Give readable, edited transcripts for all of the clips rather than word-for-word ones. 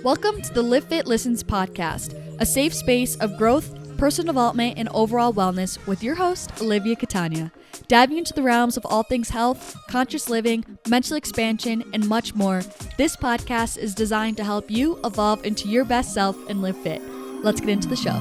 Welcome to the Livfiit Listens podcast, a safe space of growth, personal development, and overall wellness with your host, Olivia Catania. Diving into the realms of all things health, conscious living, mental expansion, and much more, this podcast is designed to help you evolve into your best self and live fit. Let's get into the show.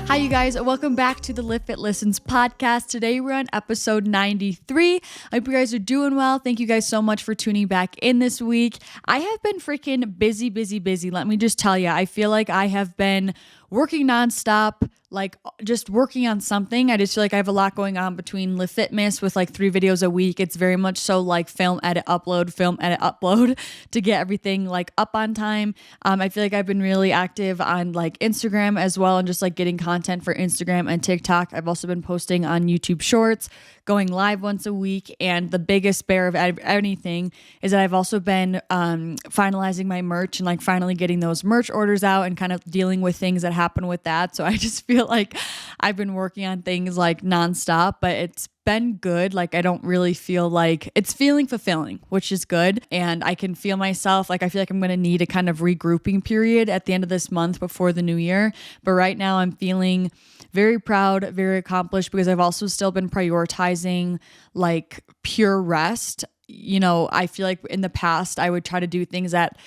Hi, you guys. Welcome back to the Livfiit Listens podcast. Today, we're on episode 93. I hope you guys are doing well. Thank you guys so much for tuning back in this week. I have been freaking busy. Let me just tell you, I feel like I have been working nonstop, like just working on something. I just feel like I have a lot going on between Livfitmas with like 3 videos a week. It's very much so like film, edit, upload to get everything like up on time. I feel like I've been really active on like Instagram as well and just like getting content for Instagram and TikTok. I've also been posting on YouTube Shorts, going live once a week. And the biggest bear of anything is that I've also been finalizing my merch and like finally getting those merch orders out and kind of dealing with things that happen with that. So I just feel like I've been working on things like nonstop, but it's been good. Like I don't really feel like it's feeling fulfilling, which is good. And I can feel myself, like I feel like I'm going to need a kind of regrouping period at the end of this month before the new year. But right now I'm feeling very proud, very accomplished because I've also still been prioritizing like pure rest. You know, I feel like in the past I would try to do things that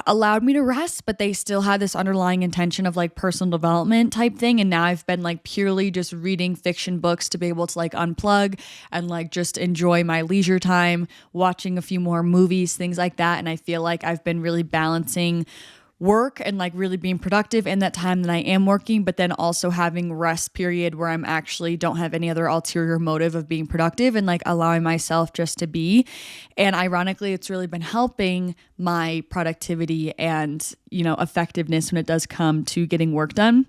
allowed me to rest, but they still had this underlying intention of like personal development type thing. And now I've been like purely just reading fiction books to be able to like unplug and like just enjoy my leisure time, watching a few more movies, things like that. And I feel like I've been really balancing work and like really being productive in that time that I am working, but then also having rest period where I'm actually don't have any other ulterior motive of being productive and like allowing myself just to be. And ironically, it's really been helping my productivity and, you know, effectiveness when it does come to getting work done.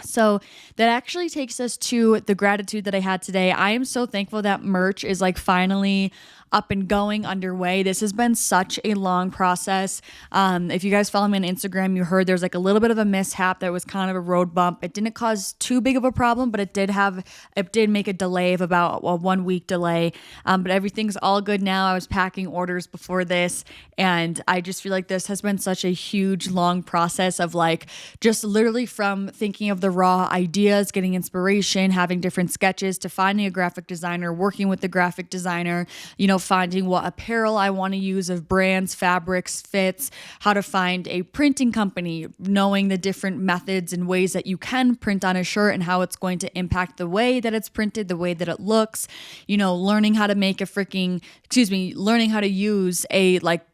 So that actually takes us to the gratitude that I had today. I am so thankful that merch is like finally up and going, underway. This has been such a long process. If you guys follow me on Instagram, you heard there's like a little bit of a mishap that was kind of a road bump. It didn't cause too big of a problem, but it did make a delay of about a 1 week delay. But everything's all good now. I was packing orders before this, and I just feel like this has been such a huge, long process of like just literally from thinking of the raw ideas, getting inspiration, having different sketches to finding a graphic designer, working with the graphic designer, you know, finding what apparel I want to use of brands, fabrics, fits, how to find a printing company, knowing the different methods and ways that you can print on a shirt and how it's going to impact the way that it's printed, the way that it looks, you know, learning how to learning how to use a like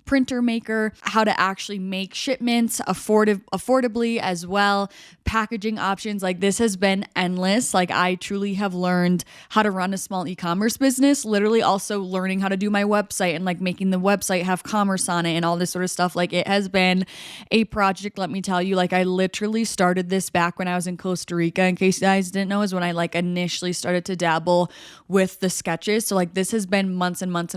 printer maker, how to actually make shipments affordably as well, packaging options. Like this has been endless. Like I truly have learned how to run a small e-commerce business, literally also learning how to do my website and like making the website have commerce on it and all this sort of stuff. Like it has been a project, let me tell you. Like I literally started this back when I was in Costa Rica. In case you guys didn't know, is when I like initially started to dabble with the sketches. So like this has been months and months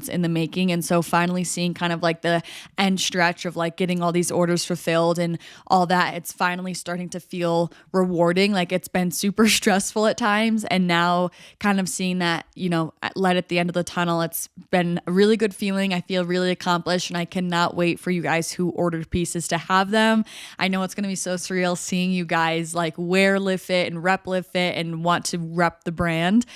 in the making. And so finally seeing kind of like the end stretch of like getting all these orders fulfilled and all that, it's finally starting to feel rewarding. Like it's been super stressful at times, and now kind of seeing that, you know, light at the end of the tunnel, it's been a really good feeling. I feel really accomplished, and I cannot wait for you guys who ordered pieces to have them. I know it's going to be so surreal seeing you guys like wear Livfiit and rep Livfiit and want to rep the brand.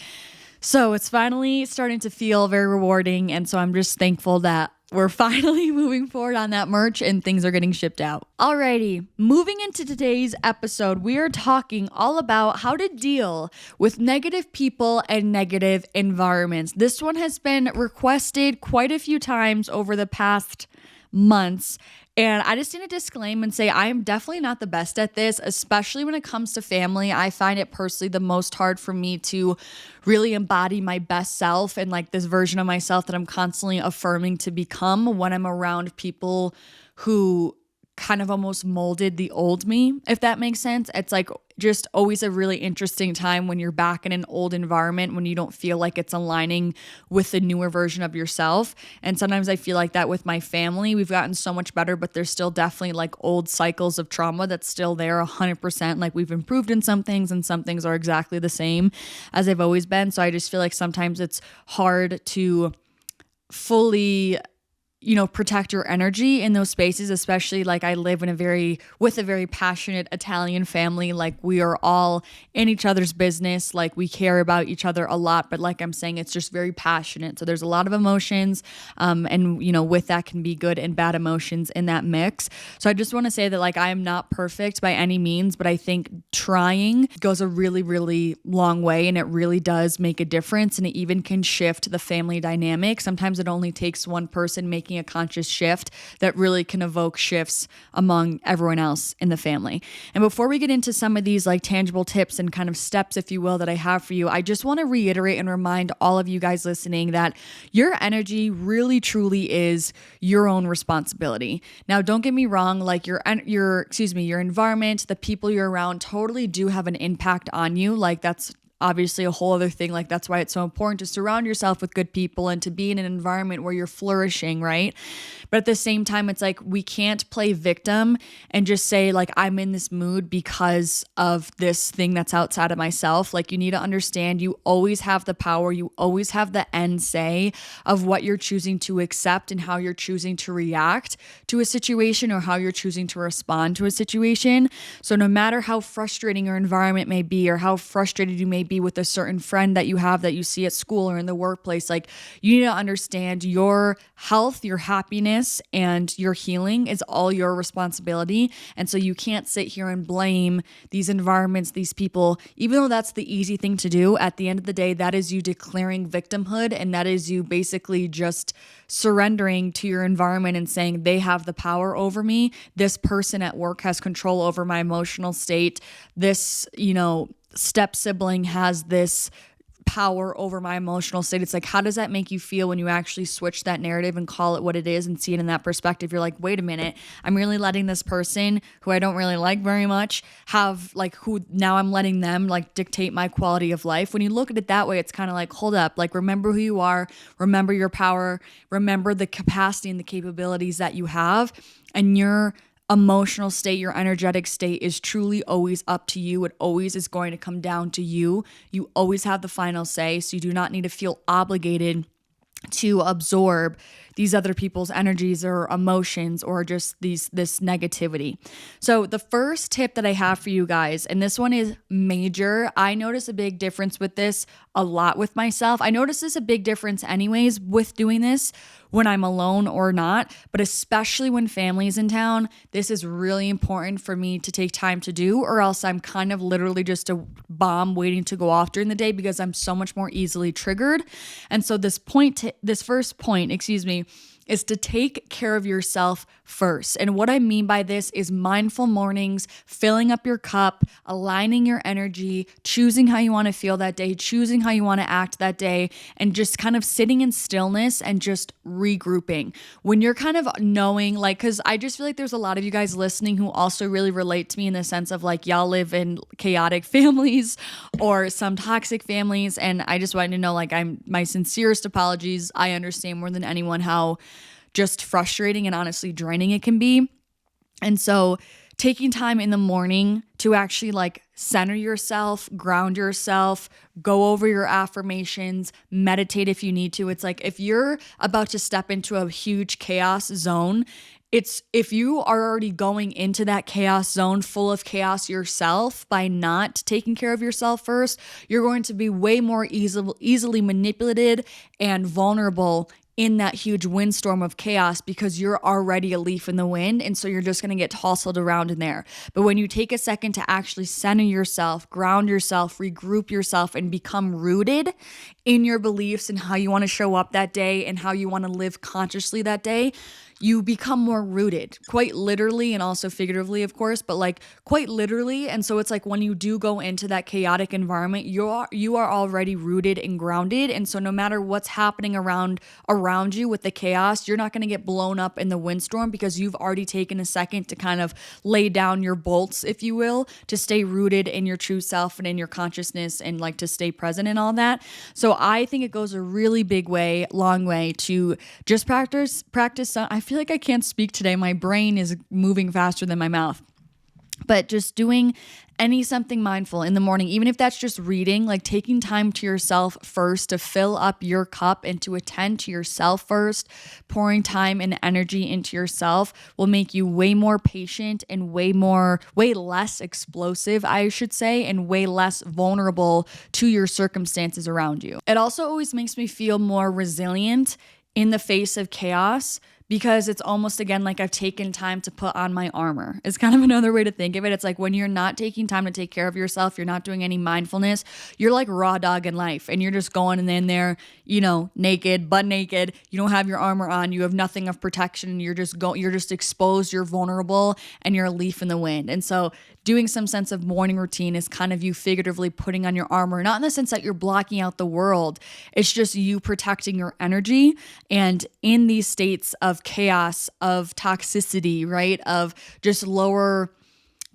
So it's finally starting to feel very rewarding. And so I'm just thankful that we're finally moving forward on that merch and things are getting shipped out. Alrighty, moving into today's episode, we are talking all about how to deal with negative people and negative environments. This one has been requested quite a few times over the past months. And I just need to disclaim and say I am definitely not the best at this, especially when it comes to family. I find it personally the most hard for me to really embody my best self and like this version of myself that I'm constantly affirming to become when I'm around people who kind of almost molded the old me, if that makes sense. It's like just always a really interesting time when you're back in an old environment, when you don't feel like it's aligning with the newer version of yourself. And sometimes I feel like that with my family. We've gotten so much better, but there's still definitely like old cycles of trauma that's still there 100%. Like we've improved in some things and some things are exactly the same as they've always been. So I just feel like sometimes it's hard to fully protect your energy in those spaces, especially like I live with a very passionate Italian family. Like we are all in each other's business. Like we care about each other a lot, but like I'm saying, it's just very passionate. So there's a lot of emotions. And with that can be good and bad emotions in that mix. So I just want to say that like, I am not perfect by any means, but I think trying goes a really, really long way. And it really does make a difference. And it even can shift the family dynamic. Sometimes it only takes one person making a conscious shift that really can evoke shifts among everyone else in the family. And before we get into some of these like tangible tips and kind of steps, if you will, that I have for you, I just want to reiterate and remind all of you guys listening that your energy really truly is your own responsibility. Now, don't get me wrong, like your environment, the people you're around totally do have an impact on you. Like that's obviously a whole other thing. Like that's why it's so important to surround yourself with good people and to be in an environment where you're flourishing, right? But at the same time, it's like we can't play victim and just say like, I'm in this mood because of this thing that's outside of myself. Like you need to understand you always have the power. You always have the end say of what you're choosing to accept and how you're choosing to react to a situation or how you're choosing to respond to a situation. So no matter how frustrating your environment may be or how frustrated you may be with a certain friend that you have that you see at school or in the workplace, like you need to understand your health, your happiness, and your healing is all your responsibility. And so you can't sit here and blame these environments, these people, even though that's the easy thing to do. At the end of the day, that is you declaring victimhood, and that is you basically just surrendering to your environment and saying they have the power over me. This person at work has control over my emotional state. This, step sibling has this power over my emotional state. It's like, how does that make you feel when you actually switch that narrative and call it what it is and see it in that perspective? You're like, wait a minute, I'm really letting this person who I don't really like very much have like now I'm letting them like dictate my quality of life. When you look at it that way, it's kind of like, hold up, like remember who you are, remember your power, remember the capacity and the capabilities that you have, and your emotional state, your energetic state is truly always up to you. It always is going to come down to you. You always have the final say, so you do not need to feel obligated to absorb these other people's energies or emotions or just this negativity. So the first tip that I have for you guys, and this one is major. I notice a big difference with this a lot with myself. I notice this a big difference anyways with doing this when I'm alone or not, but especially when family's in town, this is really important for me to take time to do, or else I'm kind of literally just a bomb waiting to go off during the day because I'm so much more easily triggered. And so this first point, is to take care of yourself first. And what I mean by this is mindful mornings, filling up your cup, aligning your energy, choosing how you want to feel that day, choosing how you want to act that day, and just kind of sitting in stillness and just regrouping. When you're kind of knowing, like, because I just feel like there's a lot of you guys listening who also really relate to me in the sense of like, y'all live in chaotic families or some toxic families. And I just wanted to know, like, my sincerest apologies. I understand more than anyone how just frustrating and honestly draining it can be. And so taking time in the morning to actually like center yourself, ground yourself, go over your affirmations, meditate if you need to. It's like if you're about to step into a huge chaos zone, if you are already going into that chaos zone full of chaos yourself by not taking care of yourself first, you're going to be way more easily manipulated and vulnerable in that huge windstorm of chaos because you're already a leaf in the wind. And so you're just going to get tousled around in there. But when you take a second to actually center yourself, ground yourself, regroup yourself, and become rooted in your beliefs and how you want to show up that day and how you want to live consciously that day, you become more rooted, quite literally and also figuratively, of course, but like quite literally. And so it's like when you do go into that chaotic environment, you are already rooted and grounded. And so no matter what's happening around you with the chaos, you're not going to get blown up in the windstorm because you've already taken a second to kind of lay down your bolts, if you will, to stay rooted in your true self and in your consciousness and like to stay present and all that. So I think it goes a really big way, long way to just practice. I feel like I can't speak today. My brain is moving faster than my mouth. But just doing something mindful in the morning, even if that's just reading, like taking time to yourself first to fill up your cup and to attend to yourself first, pouring time and energy into yourself will make you way more patient and way less explosive, I should say, and way less vulnerable to your circumstances around you. It also always makes me feel more resilient in the face of chaos, because it's almost, again, like I've taken time to put on my armor. It's kind of another way to think of it. It's like when you're not taking time to take care of yourself, you're not doing any mindfulness, you're like raw dog in life and you're just going in there, naked, butt naked. You don't have your armor on. You have nothing of protection. You're just exposed. You're vulnerable and you're a leaf in the wind. And so doing some sense of morning routine is kind of you figuratively putting on your armor, not in the sense that you're blocking out the world. It's just you protecting your energy. And in these states of chaos, of toxicity, right? Of just lower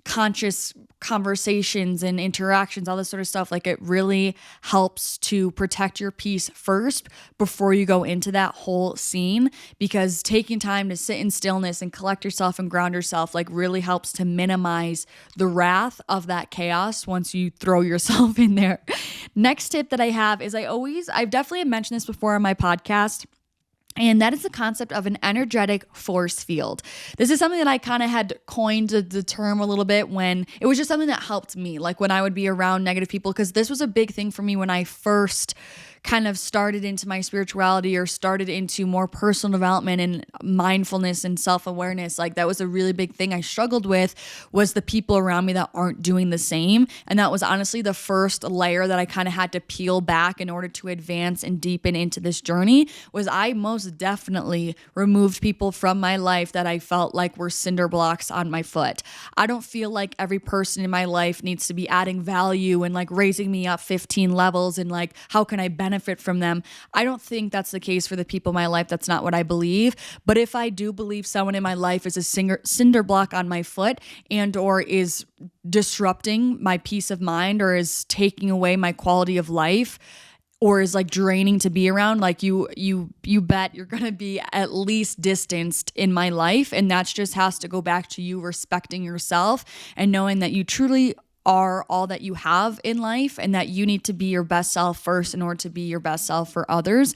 conscious conversations and interactions, all this sort of stuff, like it really helps to protect your peace first before you go into that whole scene, because taking time to sit in stillness and collect yourself and ground yourself like really helps to minimize the wrath of that chaos once you throw yourself in there. Next tip that I have is I've definitely mentioned this before on my podcast, and that is the concept of an energetic force field. This is something that I kind of had coined the term a little bit when it was just something that helped me, like when I would be around negative people, because this was a big thing for me when I first kind of started into my spirituality or started into more personal development and mindfulness and self-awareness. Like that was a really big thing I struggled with, was the people around me that aren't doing the same. And that was honestly the first layer that I kind of had to peel back in order to advance and deepen into this journey. Was I most definitely removed people from my life that I felt like were cinder blocks on my foot. I don't feel like every person in my life needs to be adding value and like raising me up 15 levels and like how can I benefit from them. I don't think that's the case for the people in my life. That's not what I believe. But if I do believe someone in my life is a cinder block on my foot and or is disrupting my peace of mind or is taking away my quality of life or is like draining to be around, like you bet you're going to be at least distanced in my life. And that just has to go back to you respecting yourself and knowing that you truly are all that you have in life and that you need to be your best self first in order to be your best self for others.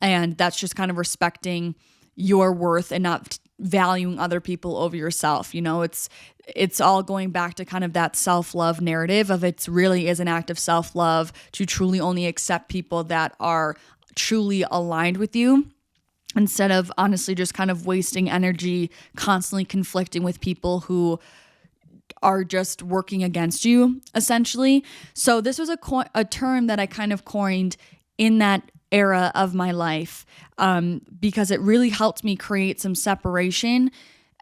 And that's just kind of respecting your worth and not valuing other people over yourself. It's all going back to kind of that self-love narrative of it really is an act of self-love to truly only accept people that are truly aligned with you, instead of honestly just kind of wasting energy constantly conflicting with people who are just working against you, essentially. So this was a term that I kind of coined in that era of my life, because it really helped me create some separation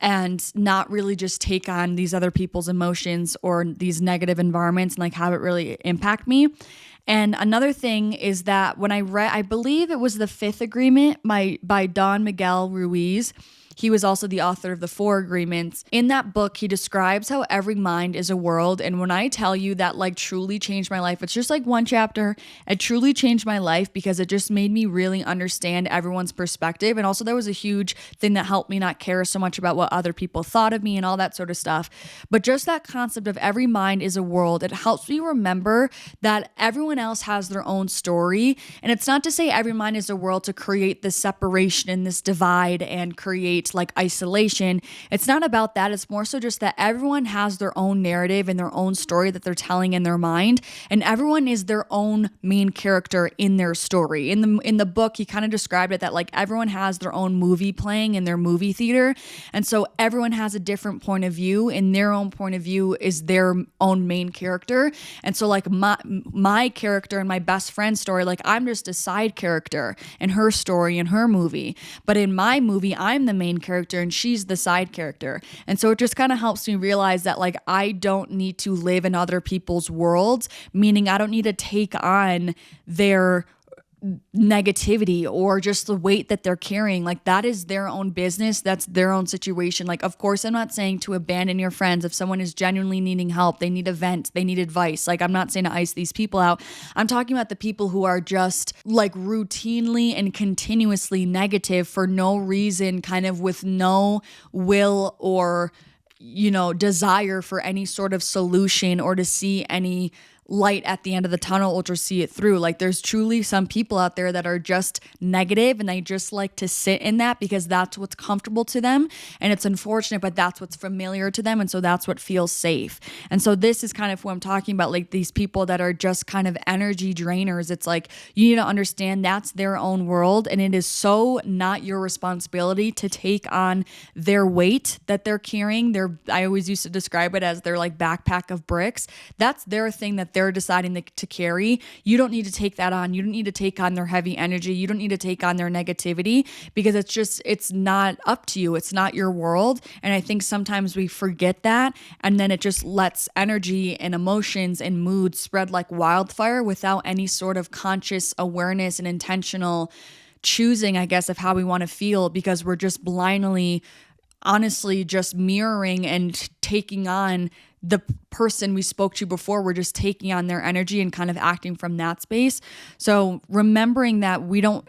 and not really just take on these other people's emotions or these negative environments and like have it really impact me. And another thing is that when I read, I believe it was The Fifth Agreement by Don Miguel Ruiz. He was also the author of The Four Agreements. In that book, he describes how every mind is a world. And when I tell you that like truly changed my life, it's just like one chapter. It truly changed my life because it just made me really understand everyone's perspective. And also there was a huge thing that helped me not care so much about what other people thought of me and all that sort of stuff. But just that concept of every mind is a world, it helps me remember that everyone else has their own story. And it's not to say every mind is a world to create this separation and this divide and create like isolation. It's not about that. It's more so just that everyone has their own narrative and their own story that they're telling in their mind, and everyone is their own main character in their story. In the book, he kind of described it that like everyone has their own movie playing in their movie theater, and so everyone has a different point of view, and their own point of view is their own main character. And so like my character and my best friend's story, like I'm just a side character in her story and her movie, but in my movie, I'm the main main character and she's the side character. And so it just kind of helps me realize that like I don't need to live in other people's worlds, meaning I don't need to take on their negativity or just the weight that they're carrying. Like that is their own business. That's their own situation. Like, of course, I'm not saying to abandon your friends. If someone is genuinely needing help, they need a vent, they need advice. Like, I'm not saying to ice these people out. I'm talking about the people who are just like routinely and continuously negative for no reason, kind of with no will or, desire for any sort of solution or to see any light at the end of the tunnel or to see it through. Like there's truly some people out there that are just negative and they just like to sit in that because that's what's comfortable to them. And it's unfortunate, but that's what's familiar to them. And so that's what feels safe. And so this is kind of what I'm talking about, like these people that are just kind of energy drainers. It's like, you need to understand that's their own world. And it is so not your responsibility to take on their weight that they're carrying. I always used to describe it as their like backpack of bricks. That's their thing that they're deciding to carry. You don't need to take that on. You don't need to take on their heavy energy. You don't need to take on their negativity because it's not up to you. It's not your world. And I think sometimes we forget that. And then it just lets energy and emotions and moods spread like wildfire without any sort of conscious awareness and intentional choosing, I guess, of how we want to feel because we're just blindly, honestly, just mirroring and taking on the person we spoke to before. We're just taking on their energy and kind of acting from that space. So remembering that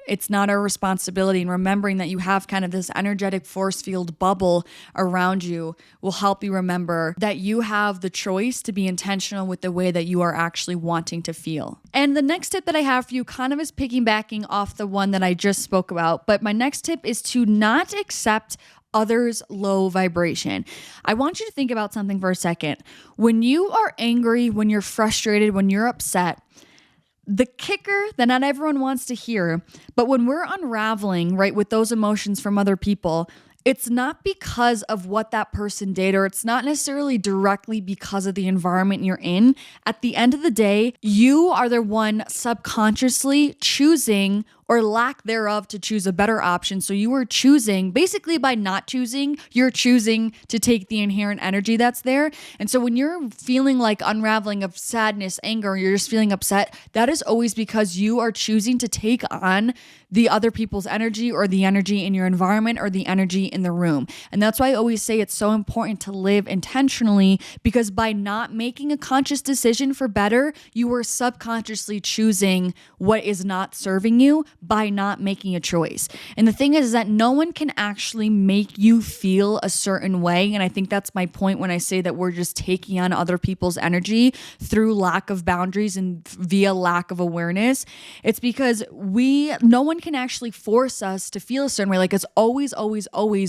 it's not our responsibility and remembering that you have kind of this energetic force field bubble around you will help you remember that you have the choice to be intentional with the way that you are actually wanting to feel. And the next tip that I have for you kind of is piggybacking off the one that I just spoke about. But my next tip is to not accept others' low vibration. I want you to think about something for a second. When you are angry, when you're frustrated, when you're upset, the kicker that not everyone wants to hear, but when we're unraveling, right, with those emotions from other people, it's not because of what that person did, or it's not necessarily directly because of the environment you're in. At the end of the day, you are the one subconsciously choosing or lack thereof to choose a better option. So you are choosing, basically by not choosing, you're choosing to take the inherent energy that's there. And so when you're feeling like unraveling of sadness, anger, you're just feeling upset, that is always because you are choosing to take on the other people's energy or the energy in your environment or the energy in the room. And that's why I always say it's so important to live intentionally, because by not making a conscious decision for better, you are subconsciously choosing what is not serving you by not making a choice. And the thing is that no one can actually make you feel a certain way. And I think that's my point when I say that we're just taking on other people's energy through lack of boundaries and via lack of awareness. It's because no one can actually force us to feel a certain way. Like it's always,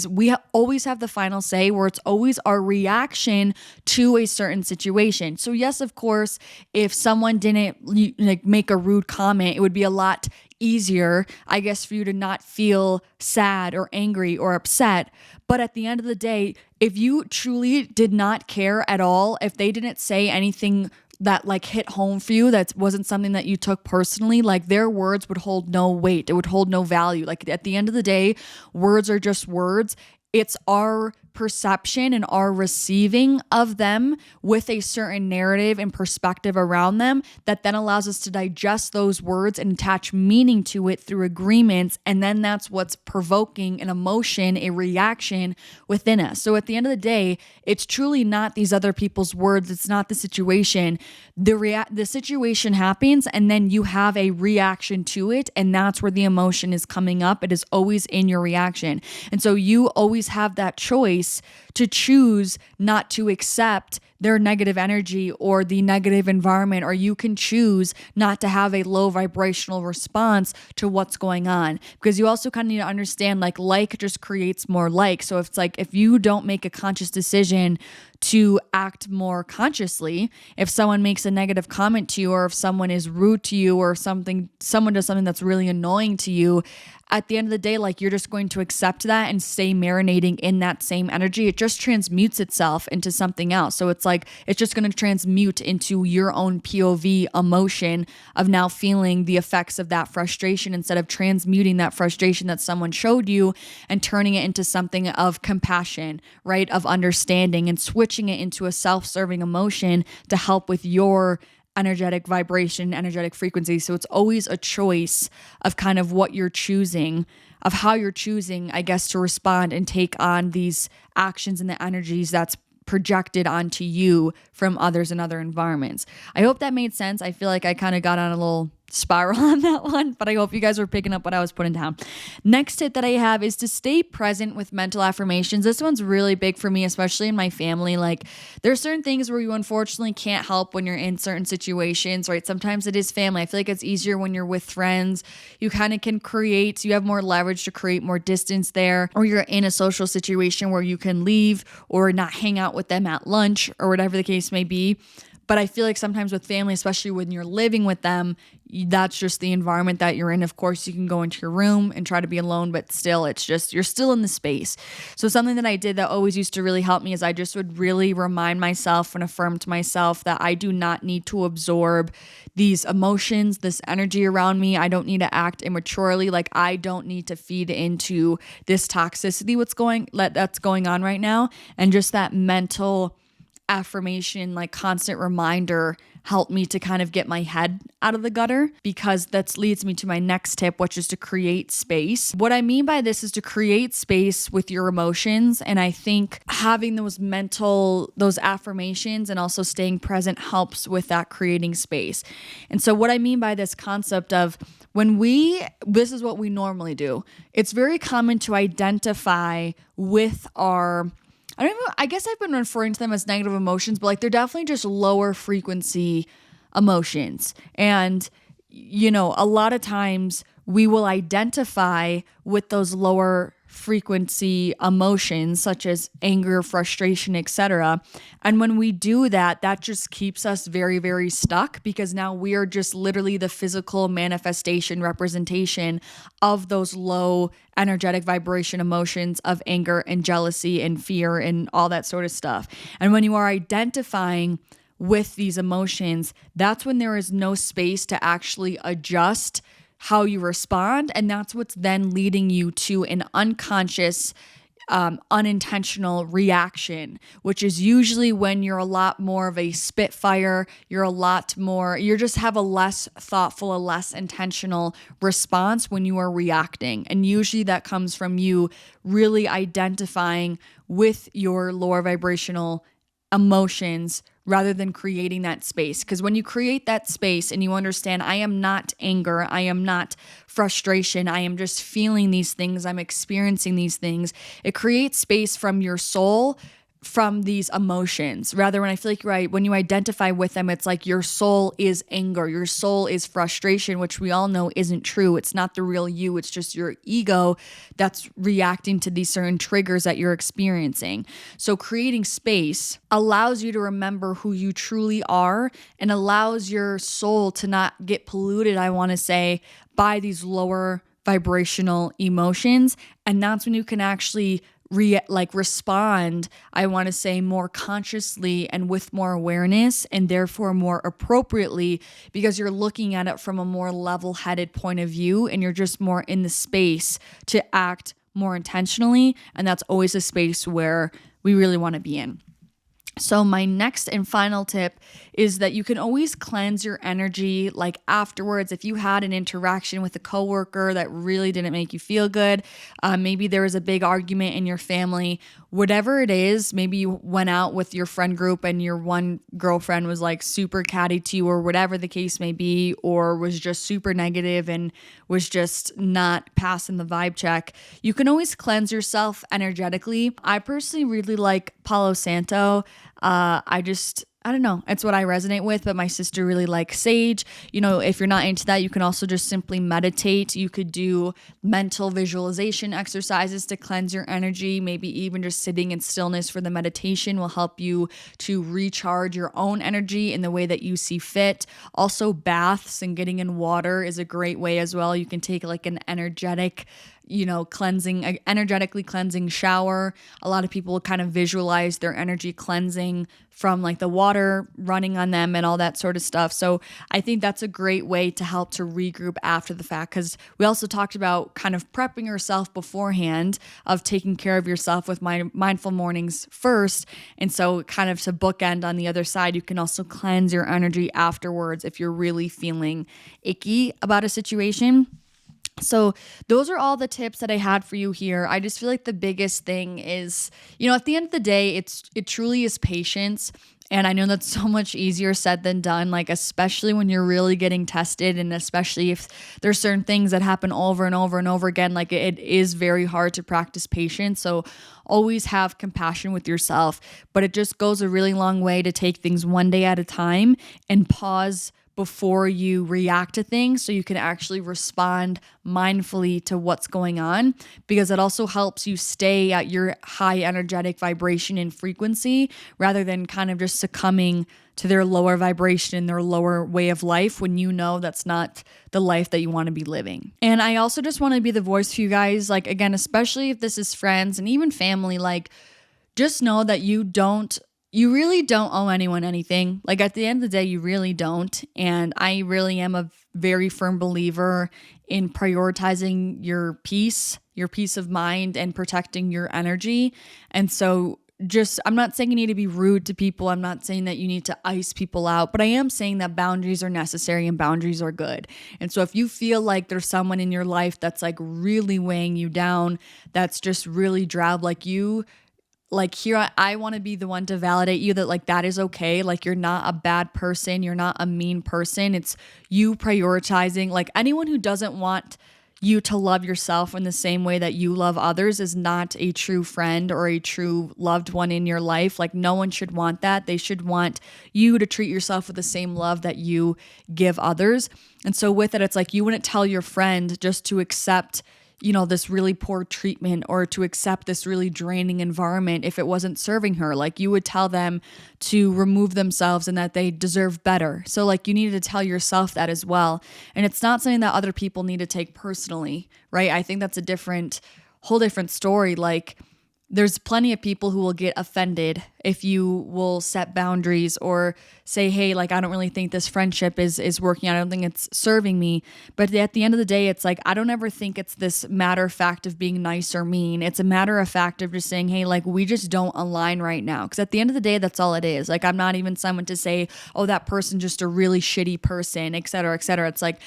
we always have the final say, where it's always our reaction to a certain situation. So yes, of course, if someone didn't make a rude comment, it would be a lot easier, I guess, for you to not feel sad or angry or upset. But at the end of the day, if you truly did not care at all, if they didn't say anything that like hit home for you, that wasn't something that you took personally, like their words would hold no weight. It would hold no value. Like at the end of the day, words are just words. It's our perception and our receiving of them with a certain narrative and perspective around them that then allows us to digest those words and attach meaning to it through agreements. And then that's what's provoking an emotion, a reaction within us. So at the end of the day, it's truly not these other people's words. It's not the situation. The situation happens and then you have a reaction to it. And that's where the emotion is coming up. It is always in your reaction. And so you always have that choice to choose not to accept their negative energy or the negative environment, or you can choose not to have a low vibrational response to what's going on. Because you also kind of need to understand like just creates more like. So if you don't make a conscious decision to act more consciously, if someone makes a negative comment to you, or if someone is rude to you, or someone does something that's really annoying to you, at the end of the day, like you're just going to accept that and stay marinating in that same energy. just transmutes itself into something else. So it's like, it's just going to transmute into your own POV emotion of now feeling the effects of that frustration instead of transmuting that frustration that someone showed you and turning it into something of compassion, right? Of understanding and switching it into a self-serving emotion to help with your energetic vibration, energetic frequency. So it's always a choice of kind of what you're choosing, of how you're choosing, I guess, to respond and take on these actions and the energies that's projected onto you from others and other environments. I hope that made sense. I feel like I kind of got on a little spiral on that one, but I hope you guys were picking up what I was putting down. Next tip that I have is to stay present with mental affirmations. This one's really big for me, especially in my family. Like, there's certain things where you unfortunately can't help when you're in certain situations, right? Sometimes it is family. I feel like it's easier when you're with friends. You kind of can create, you have more leverage to create more distance there, or you're in a social situation where you can leave or not hang out with them at lunch or whatever the case may be. But I feel like sometimes with family, especially when you're living with them, that's just the environment that you're in. Of course, you can go into your room and try to be alone, but still, it's just, you're still in the space. So something that I did that always used to really help me is I just would really remind myself and affirm to myself that I do not need to absorb these emotions, this energy around me. I don't need to act immaturely. Like, I don't need to feed into this toxicity that's going on right now. And just that mental affirmation, like constant reminder, helped me to kind of get my head out of the gutter, because that leads me to my next tip, which is to create space. What I mean by this is to create space with your emotions. And I think having those affirmations and also staying present helps with that creating space. And so what I mean by this concept of this is what we normally do. It's very common to identify with I guess I've been referring to them as negative emotions, but like, they're definitely just lower frequency emotions. And, a lot of times we will identify with those lower frequency emotions such as anger, frustration, etc. And when we do that, that just keeps us very, very stuck, because now we are just literally the physical manifestation, representation of those low energetic vibration emotions of anger and jealousy and fear and all that sort of stuff. And when you are identifying with these emotions, that's when there is no space to actually adjust how you respond. And that's what's then leading you to an unconscious, unintentional reaction, which is usually when you're a lot more of a spitfire. You just have a less thoughtful, a less intentional response when you are reacting. And usually that comes from you really identifying with your lower vibrational emotions rather than creating that space. Because when you create that space and you understand, I am not anger, I am not frustration, I am just feeling these things, I'm experiencing these things, it creates space from your soul from these emotions. Rather, when I feel like when you identify with them, it's like your soul is anger, your soul is frustration, which we all know isn't true. It's not the real you. It's just your ego that's reacting to these certain triggers that you're experiencing. So creating space allows you to remember who you truly are and allows your soul to not get polluted, I want to say, by these lower vibrational emotions. And that's when you can actually respond, I want to say, more consciously and with more awareness, and therefore more appropriately, because you're looking at it from a more level-headed point of view and you're just more in the space to act more intentionally. And that's always a space where we really want to be in. So my next and final tip is that you can always cleanse your energy, like afterwards. If you had an interaction with a coworker that really didn't make you feel good, maybe there was a big argument in your family, whatever it is, maybe you went out with your friend group and your one girlfriend was like super catty to you, or whatever the case may be, or was just super negative and was just not passing the vibe check. You can always cleanse yourself energetically. I personally really like Palo Santo. I don't know. It's what I resonate with, but my sister really likes sage. If you're not into that, you can also just simply meditate. You could do mental visualization exercises to cleanse your energy. Maybe even just sitting in stillness for the meditation will help you to recharge your own energy in the way that you see fit. Also, baths and getting in water is a great way as well. You can take like an energetic cleansing, energetically cleansing shower. A lot of people kind of visualize their energy cleansing from like the water running on them and all that sort of stuff. So I think that's a great way to help to regroup after the fact, because we also talked about kind of prepping yourself beforehand, of taking care of yourself with mindful mornings first. And so kind of to bookend on the other side, you can also cleanse your energy afterwards if you're really feeling icky about a situation. So those are all the tips that I had for you here. I just feel like the biggest thing is, at the end of the day, it truly is patience. And I know that's so much easier said than done, like especially when you're really getting tested, and especially if there's certain things that happen over and over and over again, like it is very hard to practice patience. So always have compassion with yourself, but it just goes a really long way to take things one day at a time and pause before you react to things, so you can actually respond mindfully to what's going on, because it also helps you stay at your high energetic vibration and frequency, rather than kind of just succumbing to their lower vibration and their lower way of life when that's not the life that you want to be living. And I also just want to be the voice for you guys, like, again, especially if this is friends and even family, like, just know that you really don't owe anyone anything. Like, at the end of the day, you really don't. And I really am a very firm believer in prioritizing your peace of mind, and protecting your energy. And so I'm not saying you need to be rude to people. I'm not saying that you need to ice people out, but I am saying that boundaries are necessary and boundaries are good. And so if you feel like there's someone in your life that's like really weighing you down, that's just really drab, I want to be the one to validate you that like that is okay. Like, you're not a bad person. You're not a mean person. It's you prioritizing. Like, anyone who doesn't want you to love yourself in the same way that you love others is not a true friend or a true loved one in your life. Like, no one should want that. They should want you to treat yourself with the same love that you give others. And so with it, it's like you wouldn't tell your friend just to accept this really poor treatment, or to accept this really draining environment if it wasn't serving her. Like, you would tell them to remove themselves and that they deserve better. So like, you need to tell yourself that as well. And it's not something that other people need to take personally, right? I think that's whole different story. Like, there's plenty of people who will get offended if you will set boundaries or say, hey, like, I don't really think this friendship is working. I don't think it's serving me. But at the end of the day, it's like, I don't ever think it's this matter of fact of being nice or mean. It's a matter of fact of just saying, hey, like, we just don't align right now. Because at the end of the day, that's all it is. Like, I'm not even someone to say, oh, that person's just a really shitty person, et cetera, et cetera. It's like,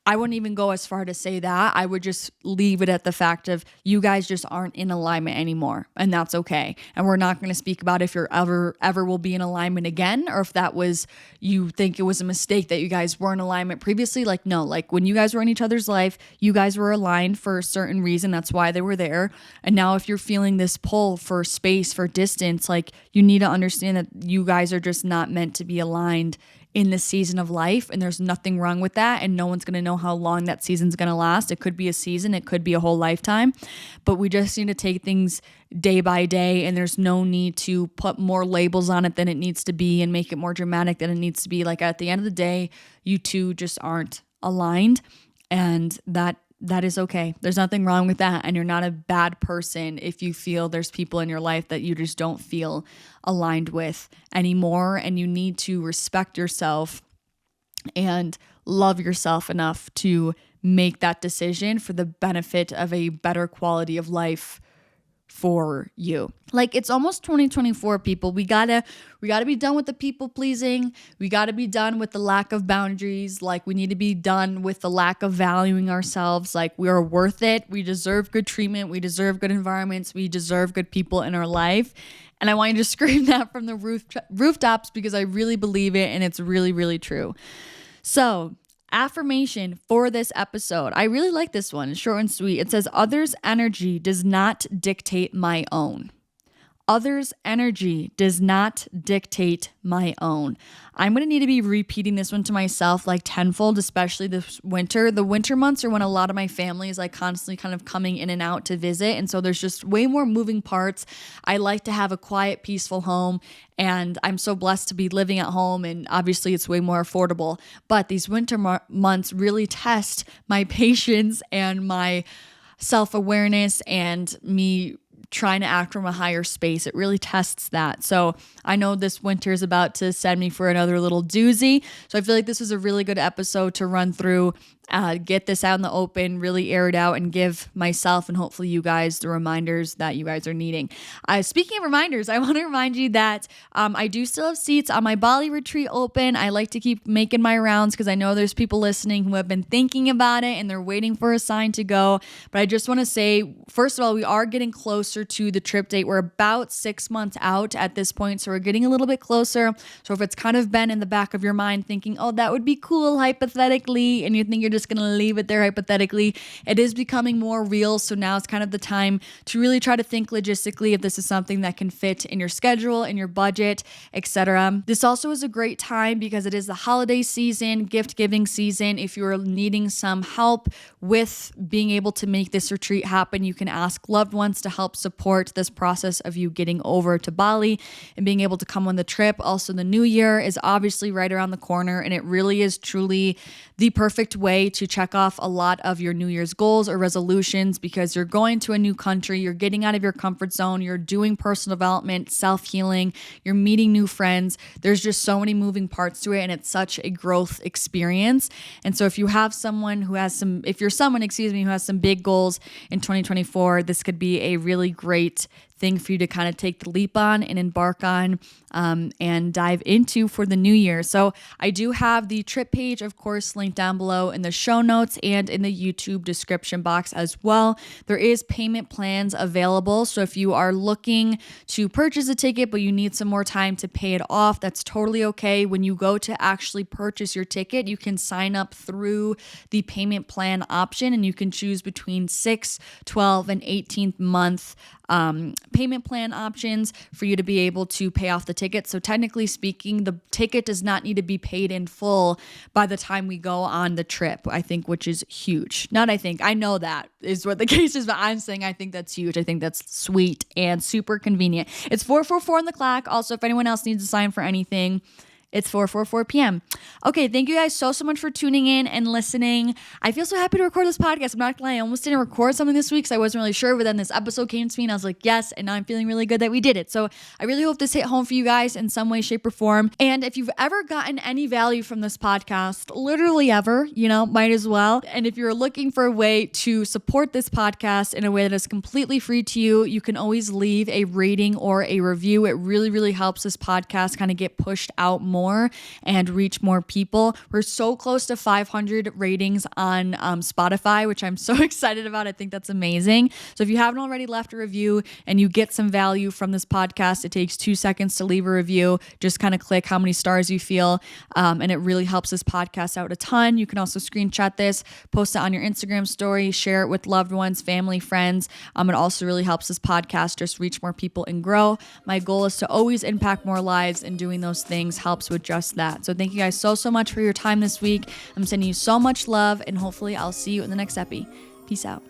I wouldn't even go as far to say that. I would just leave it at the fact of you guys just aren't in alignment anymore, and that's okay. And we're not going to speak about if you're ever will be in alignment again, or if that was, you think it was a mistake that you guys were in alignment previously. Like, no, like when you guys were in each other's life, you guys were aligned for a certain reason. That's why they were there. And now if you're feeling this pull for space, for distance, like, you need to understand that you guys are just not meant to be aligned in this season of life, and there's nothing wrong with that, and no one's going to know how long that season's going to last. It could be a season, it could be a whole lifetime, but we just need to take things day by day, and there's no need to put more labels on it than it needs to be and make it more dramatic than it needs to be. Like, at the end of the day, you two just aren't aligned, and that is okay. There's nothing wrong with that. And you're not a bad person if you feel there's people in your life that you just don't feel aligned with anymore. And you need to respect yourself and love yourself enough to make that decision for the benefit of a better quality of life for you. Like, it's almost 2024, people. We gotta be done with the people pleasing. We gotta be done with the lack of boundaries. Like, we need to be done with the lack of valuing ourselves. Like, we are worth it. We deserve good treatment. We deserve good environments. We deserve good people in our life. And I want you to scream that from the rooftops, because I really believe it, and it's really, really true. So, affirmation for this episode. I really like this one. It's short and sweet. It says, others' energy does not dictate my own. Others' energy does not dictate my own. I'm going to need to be repeating this one to myself like tenfold, especially this winter. The winter months are when a lot of my family is like constantly kind of coming in and out to visit. And so there's just way more moving parts. I like to have a quiet, peaceful home. And I'm so blessed to be living at home. And obviously it's way more affordable. But these winter months really test my patience and my self-awareness and me trying to act from a higher space. It really tests that. So I know this winter is about to send me for another little doozy. So I feel like this is a really good episode to run through, get this out in the open, really air it out, and give myself and hopefully you guys the reminders that you guys are needing. Speaking of reminders, I want to remind you that I do still have seats on my Bali Retreat open. I like to keep making my rounds because I know there's people listening who have been thinking about it and they're waiting for a sign to go. But I just want to say, first of all, we are getting closer to the trip date. We're about 6 months out at this point, so we're getting a little bit closer. So if it's kind of been in the back of your mind thinking, oh, that would be cool hypothetically, and you think you're just going to leave it there hypothetically, it is becoming more real. So now it's kind of the time to really try to think logistically if this is something that can fit in your schedule, in your budget, etc. This also is a great time because it is the holiday season, gift giving season. If you're needing some help with being able to make this retreat happen, you can ask loved ones to help support this process of you getting over to Bali and being able to come on the trip. Also, the new year is obviously right around the corner, and it really is truly the perfect way to check off a lot of your New Year's goals or resolutions because you're going to a new country, you're getting out of your comfort zone, you're doing personal development, self-healing, you're meeting new friends. There's just so many moving parts to it, and it's such a growth experience. And so if you have someone who has some, if you're someone, who has some big goals in 2024, this could be a really great thing for you to kind of take the leap on and embark on and dive into for the new year. So I do have the trip page, of course, linked down below in the show notes and in the YouTube description box as well. There is payment plans available. So if you are looking to purchase a ticket, but you need some more time to pay it off, that's totally okay. When you go to actually purchase your ticket, you can sign up through the payment plan option and you can choose between 6, 12, and 18th month payment plan options for you to be able to pay off the ticket. So technically speaking, the ticket does not need to be paid in full by the time we go on the trip, I think, which is huge. I know that is what the case is, but I'm saying I think that's huge. I think that's sweet and super convenient. It's 4:44 on the clock. Also, if anyone else needs to sign for anything, it's 4:44 p.m. Okay, thank you guys so much for tuning in and listening. I feel so happy to record this podcast. I'm not gonna lie, I almost didn't record something this week, so I wasn't really sure, but then this episode came to me and I was like, yes, and now I'm feeling really good that we did it. So I really hope this hit home for you guys in some way, shape, or form. And if you've ever gotten any value from this podcast, literally ever, might as well. And if you're looking for a way to support this podcast in a way that is completely free to you, you can always leave a rating or a review. It really, really helps this podcast kind of get pushed out more and reach more people. We're so close to 500 ratings on Spotify, which I'm so excited about. I think that's amazing. So if you haven't already left a review and you get some value from this podcast, it takes 2 seconds to leave a review. Just kind of click how many stars you feel, and it really helps this podcast out a ton. You can also screenshot this, post it on your Instagram story, share it with loved ones, family, friends. It also really helps this podcast just reach more people and grow. My goal is to always impact more lives, and doing those things helps with just that. So thank you guys so much for your time this week. I'm sending you so much love, and hopefully I'll see you in the next epi. Peace out.